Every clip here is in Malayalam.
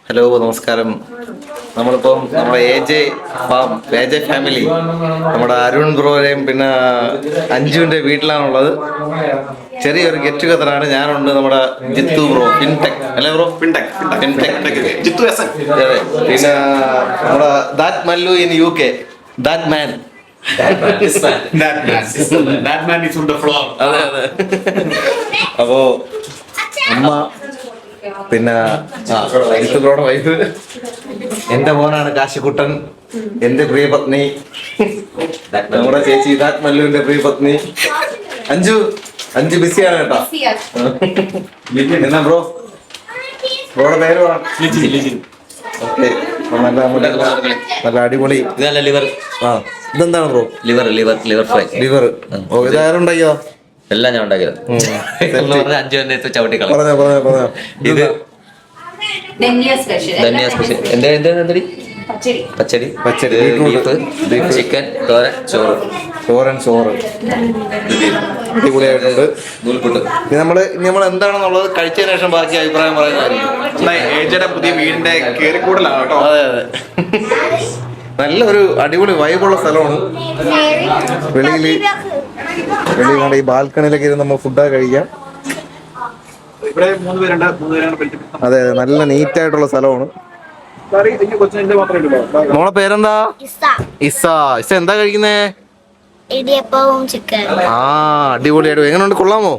ഹലോ നമസ്കാരം. നമ്മളിപ്പം നമ്മുടെ എ ജെ ഫാമിലി നമ്മുടെ അരുൺ ബ്രോയുടെയും പിന്നെ അഞ്ജുവിന്റെ വീട്ടിലാണുള്ളത്. ചെറിയൊരു ഗെറ്റ് ടുഗദറാണ്. ഞാനുണ്ട്, നമ്മുടെ ജിത്തു ബ്രോ, ഫിൻടെക് അല്ലേ ബ്രോ? Fintech Jithu S. അതെ, പിന്നെ നമ്മുടെ that Mallu in UK, that man. അതെ അതെ. അപ്പോ അമ്മ, പിന്നെ ജിത്തുബ്രോയുടെ വൈഫ്, എന്റെ മോനാണ് കാശിക്കുട്ടൻ, എന്റെ പ്രിയപത്നി, നമ്മുടെ ചേച്ചി ദാറ്റ് മല്ലുവിന്റെ പ്രിയപത്നി അഞ്ചു ബിസിയാണ് കേട്ടോ. എന്നാ ബ്രോയുടെ പേര് പറ. ഓക്കെ, നല്ല അടിപൊളി. ഇതല്ല ലിവർ. ഇതെന്താണ് ബ്രോ? Liver fry. ലിവർ. ഓ, ഇതാരുണ്ടാക്കിയോ? എല്ലാം ഞാൻ ഉണ്ടാക്കിയത്. 5 മിനിറ്റ് ചവിട്ടിക്കള. പറഞ്ഞോ. ഇത് ധന്യ സ്പെഷ്യൽ. എന്തടി? പച്ചടി, ബീഫ്, ചിക്കൻ, തോരൻ, ചോറ്. അടിപൊളിയായിട്ടുണ്ട്. ഇനി നമ്മൾ എന്താണെന്നുള്ളത് കഴിച്ചതിന് ശേഷം ബാക്കി അഭിപ്രായം പറയുന്നതായിരിക്കും. പുതിയ വീടിന്റെ കേറിക്കൂടലാണ് കേട്ടോ. അതെ അതെ. നല്ലൊരു അടിപൊളി വൈബുള്ള സ്ഥലമാണ്. വെളിയിൽ ഈ ബാൽക്കണിയിലൊക്കെ ഇരുന്ന് നമ്മൾ ഫുഡൊക്കെ കഴിക്കാം. ഇവിടെ 3 പേരുണ്ട്. അതെ, നല്ല നീറ്റ് ആയിട്ടുള്ള സ്ഥലമാണ്. മോളെ പേരെന്താ? ഇസ. എന്താ കഴിക്കുന്നേ? ഇടിയപ്പവും ചിക്കൻ. അടിപൊളിയായിട്ട്. എങ്ങനെയുണ്ട്, കൊള്ളാമോ?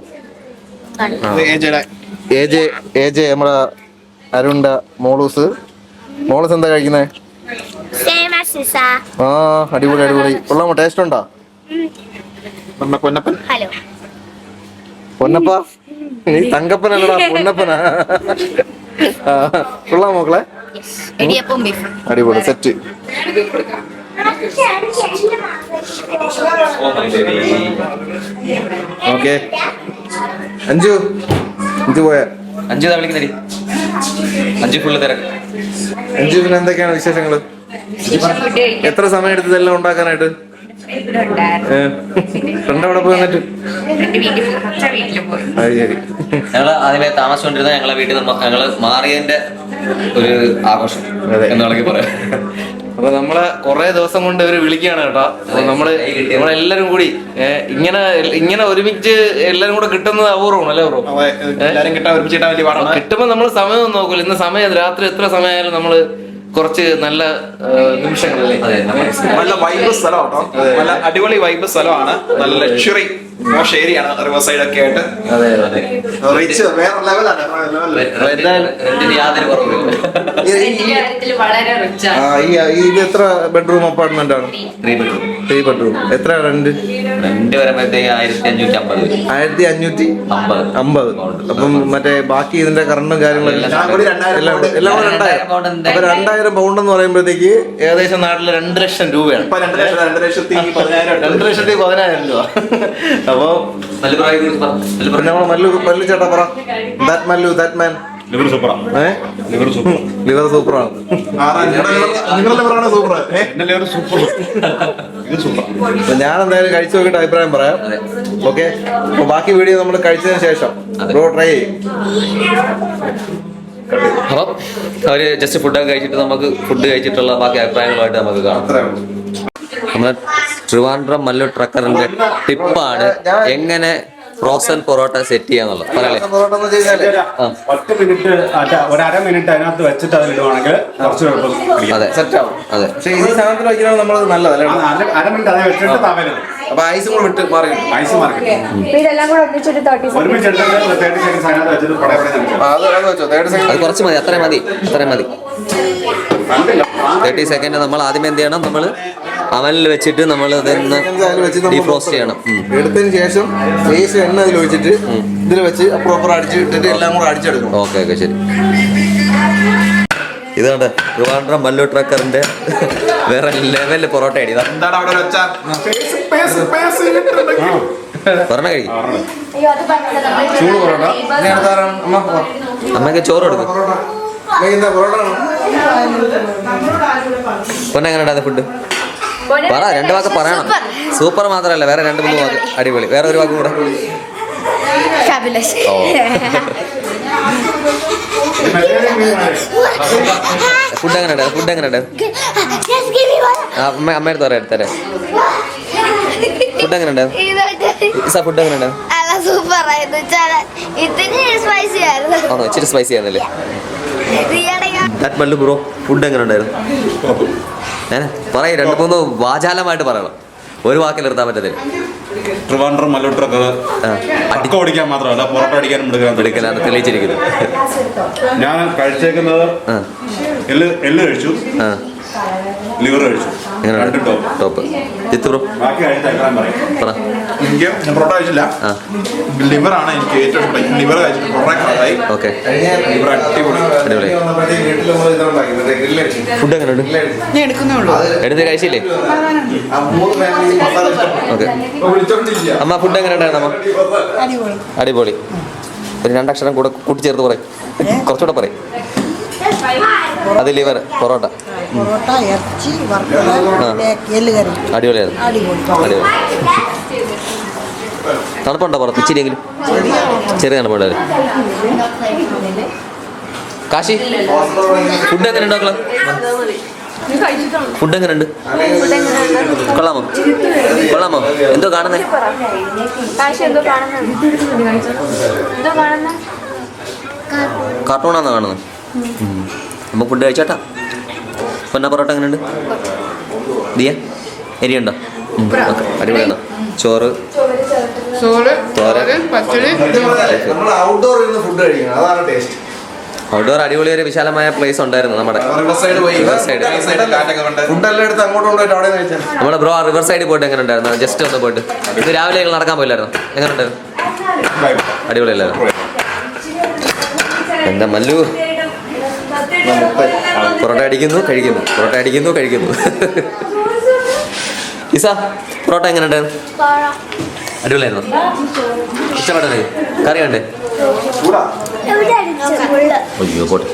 എ ജെ നമ്മുടെ അരുണ്ട മോളൂസ് എന്താ കഴിക്കുന്നേ? അടിപൊളി. കൊള്ളാമോ? ടേസ്റ്റ് ഉണ്ടോ? പൊന്നപ്പ, നീ തങ്കപ്പനല്ലടാ, പൊന്നപ്പനാ. കൊള്ളാം മോക്കളെ. അടിപൊളി സെറ്റ്. ഓക്കെ, അഞ്ചു പോയ. അഞ്ചു വിളിക്കുന്നടി. അഞ്ചു ഫുള്ള് തിരക്ക്. അഞ്ചു, പിന്നെ എന്തൊക്കെയാണ് വിശേഷങ്ങള്? എത്ര സമയം എടുത്തതെല്ലാം ഉണ്ടാക്കാനായിട്ട്? ഫ്രണ്ട് പോയി വന്നിട്ട് ഞങ്ങള് ആദ്യമേ താമസിച്ചുകൊണ്ടിരുന്ന ഞങ്ങളെ വീട്ടിൽ നിന്ന് ഞങ്ങള് മാറിയതിന്റെ ഒരു ആഘോഷം എന്നാണെങ്കിൽ പറയാം. അപ്പൊ നമ്മളെ കുറെ ദിവസം കൊണ്ട് ഇവര് വിളിക്കുകയാണ് കേട്ടോ. നമ്മളെല്ലാരും കൂടി ഇങ്ങനെ ഒരുമിച്ച് എല്ലാരും കൂടെ കിട്ടുന്നത് അപൂർവമാണ് അല്ലേ ബ്രോ? കിട്ടുമ്പോ നമ്മള് സമയം നോക്കൂല. ഇന്ന് സമയം രാത്രി എത്ര സമയമായാലും നമ്മള് കുറച്ച് നല്ല നിമിഷങ്ങളല്ലേ. നല്ല വൈബ് സ്ഥലമാണ്. നല്ല അടിപൊളി വൈബ് സ്ഥലമാണ്. നല്ല ലക്ഷറി മോശ ഏരിയയാണ്. റിവർ സൈഡ് ഒക്കെ ആയിട്ട് വേറെ ലെവലാണ്. യാതൊരു കുറവില്ല. ഇത് എത്ര ബെഡ്റൂം അപ്പാർട്ട്മെന്റ് ആണ്? 3 ബെഡ്റൂം. എത്ര റെന്റ് വരുമ്പോഴത്തേക്ക് 1550. 1550. അപ്പം മറ്റേ ബാക്കി ഇതിന്റെ കറണ്ടും കാര്യങ്ങളെല്ലാം എല്ലാം കൂടെ 2000 പൗണ്ട് എന്ന് പറയുമ്പോഴത്തേക്ക് ഏകദേശം നാട്ടില് 2 ലക്ഷം രൂപയാണ്. 2,10,000 രൂപ. അപ്പൊ മല്ലു ചേട്ടാ പറ. ദാറ്റ് മാൻ ലിവർ സൂപ്പറാണ്. ഞാൻ എന്തായാലും കഴിച്ചു നോക്കിയിട്ട് അഭിപ്രായം പറയാം. ഓക്കെ, അപ്പൊ ബാക്കി വീഡിയോ നമ്മൾ കഴിച്ചതിന് ശേഷം ബ്രോ ട്രൈ ചെയ്യും. അപ്പം അവര് ജസ്റ്റ് ഫുഡൊക്കെ കഴിച്ചിട്ട് നമുക്ക് ഫുഡ് കഴിച്ചിട്ടുള്ള ബാക്കി അഭിപ്രായങ്ങളുമായിട്ട് നമുക്ക് കാണാം. നമ്മുടെ ട്രിവാൻഡ്രം മല്ലു ട്രക്കറിന്റെ ടിപ്പാണ് എങ്ങനെ ഫ്രോസൺ പൊറോട്ട സെറ്റ് ചെയ്യാന്നുള്ളത്. പറയല്ലേ, 10 മിനിറ്റ് ഒരു 1/2 മിനിറ്റ് അതിനകത്ത് വെച്ചിട്ട് അതിലിടുവാണെങ്കിൽ കുറച്ച് അതെ സെറ്റ് ആവും. അതെ, പക്ഷേ ഈ സാധനത്തിൽ വയ്ക്കുന്നത് നമ്മൾ നല്ലതല്ലേ? 1/2 മിനിറ്റ് അത് വെച്ചിട്ട് തവരുത്. അപ്പൊ ഐസും കൂടെ വിട്ട് മാറി ഇതെല്ലാം കൂടെ ഒന്നിച്ചിട്ട് 30 ഒരുമിച്ച് എടുത്തിട്ട് 30 സെക്കൻഡ്സ് അതിനകത്ത് വെച്ചിട്ട് അത് കുറച്ച് മതി. അത്രയും മതി. 30 സെക്കൻഡ് നമ്മൾ ആദ്യം എന്ത് ചെയ്യണം? നമ്മൾ അവനിൽ വെച്ചിട്ട് നമ്മൾ ഇതൊന്ന് ഡീഫ്രോസ്റ്റ് ചെയ്യണം. എടുത്തതിന് ശേഷം എണ്ണ അതിൽ ഒഴിച്ചിട്ട് ഇതിൽ വെച്ച് പ്രോപ്പർ അടിച്ചിട്ടിട്ട് എല്ലാം കൂടെ അടിച്ചെടുക്കും. ഓക്കെ ശരി. ഇതാണ് ട്രിവാൻഡ്രം മല്ലു ട്രക്കറിന്റെ വേറെ ലെവലില് പൊറോട്ട അടി. പറഞ്ഞ കഴിക്കും. ചൂട് പൊറോട്ട. അമ്മക്ക് ചോറ് കൊടുക്കും. പൊന്നെ എങ്ങനെ ഫുഡ് പറ. 2 വാക്ക് പറയണം. സൂപ്പർ മാത്രമല്ല, വേറെ 2-3 വാക്ക്. അടിപൊളി. വേറെ ഒരു വാക്ക് കൂടെ. ഫുഡ് എങ്ങനെ ഉണ്ട്? ഫുഡ് എങ്ങനെ ഉണ്ട്? അമ്മയുടെ തരാം എടുത്തരാം. ഫുഡ് എങ്ങനെ ഉണ്ട്? ഇസാ ഫുഡ് എങ്ങനെ ഉണ്ട്? സൂപ്പർ ആയിരുന്നു. സ്പൈസി ആയിരുന്നു. ആണോ? ഇച്ചിരി സ്പൈസി ആയിരുന്നല്ലേ? മല്ലു ബ്രോ ഫുഡ് എങ്ങനെ ഉണ്ടായിരുന്നു? പറയും 2-3 വാചാലമായിട്ട് പറയണം, ഒരു വാക്കിൽ നിർത്താൻ പറ്റത്തില്ല. ട്രിവാൻഡ്രം മല്ലു ട്രക്കർ അടിക്ക ഓടിക്കാൻ മാത്രമല്ല പൊറോട്ട അടിക്കാനും എടുക്കലാണ് തെളിയിച്ചിരിക്കുന്നത്. ഞാൻ കഴിച്ചേക്കുന്നത് എല്ല് കഴിച്ചു, ലിവർ കഴിച്ചു, രണ്ട് ടോപ്പ്. ജിത്തു ബ്രോ ബാക്കി കഴിച്ചേക്കാൻ പറയും. പറ. എനിക്ക് ഞാൻ പൊറോട്ട കഴിച്ചില്ല, ലിവറാണ് എനിക്ക് ഏറ്റവും ഇഷ്ടം. ലിവർ കഴിച്ചിട്ട് പൊറോട്ട. ഓക്കെ, ലിവർ അടിപൊളി. അടിപൊളി. ഫുഡ് എങ്ങനെ ഉണ്ട്? എടുത്ത് കഴിച്ചില്ലേ? ഓക്കെ. അമ്മ ഫുഡ് എങ്ങനെ ഉണ്ടായിരുന്നു? അമ്മ അടിപൊളി. ഒരു 2 അക്ഷരം കൂടെ കൂട്ടിച്ചേർത്ത് പറയും, കുറച്ചുകൂടെ പറയും. അത് ലിവർ പൊറോട്ട. ഇറച്ചി എല്ലുകറി അടിപൊളിയായിരുന്നു. അടിപൊളി. തണുപ്പുണ്ടോ പുറത്ത്? ഇച്ചിരിയെങ്കിലും ചെറിയ തണുപ്പുണ്ടായിരുന്നു. കാശി ഫുഡ് എങ്ങനെ ഉണ്ടാക്കള? ഫുഡ് എങ്ങനെ ഉണ്ട്? കൊള്ളാമോ? കൊള്ളാമോ? എന്തോ കാണുന്നേ? കാർട്ടൂണാന്നോ കാണുന്നത്? നമുക്ക് ഫുഡ് കഴിച്ചാട്ടാ. പൊന്ന പൊറോട്ട എങ്ങനെ ഉണ്ട്? ദിയ എരിയുണ്ടോ? ഓക്കെ, അടിപൊളിയാണോ? ചോറ്, തോരൻ, ഔട്ട്ഡോർ അടിപൊളി. ഒരു വിശാലമായ പ്ലേസ് ഉണ്ടായിരുന്നു നമ്മുടെ നമ്മുടെ ബ്രോ. റിവർ സൈഡിൽ പോയിട്ട് എങ്ങനെ ഉണ്ടായിരുന്നു? ജസ്റ്റ് ഒന്ന് പോയിട്ട് ഇത് രാവിലെ ഞങ്ങൾ നടക്കാൻ പോയില്ലായിരുന്നു? എങ്ങനെ ഉണ്ടായിരുന്നു? അടിപൊളിയല്ലായിരുന്നു? എന്താ മല്ലു പൊറോട്ട അടിക്കുന്നു കഴിക്കുന്നു, പൊറോട്ട അടിക്കുന്നു കഴിക്കുന്നു. ഇസ പൊറോട്ട എങ്ങനെ ഉണ്ടായിരുന്നു? അടിപൊളിയായിരുന്നു. ഇഷ്ടപ്പെട്ടത്? കറി കണ്ടേ? അയ്യോ പോട്ടെ.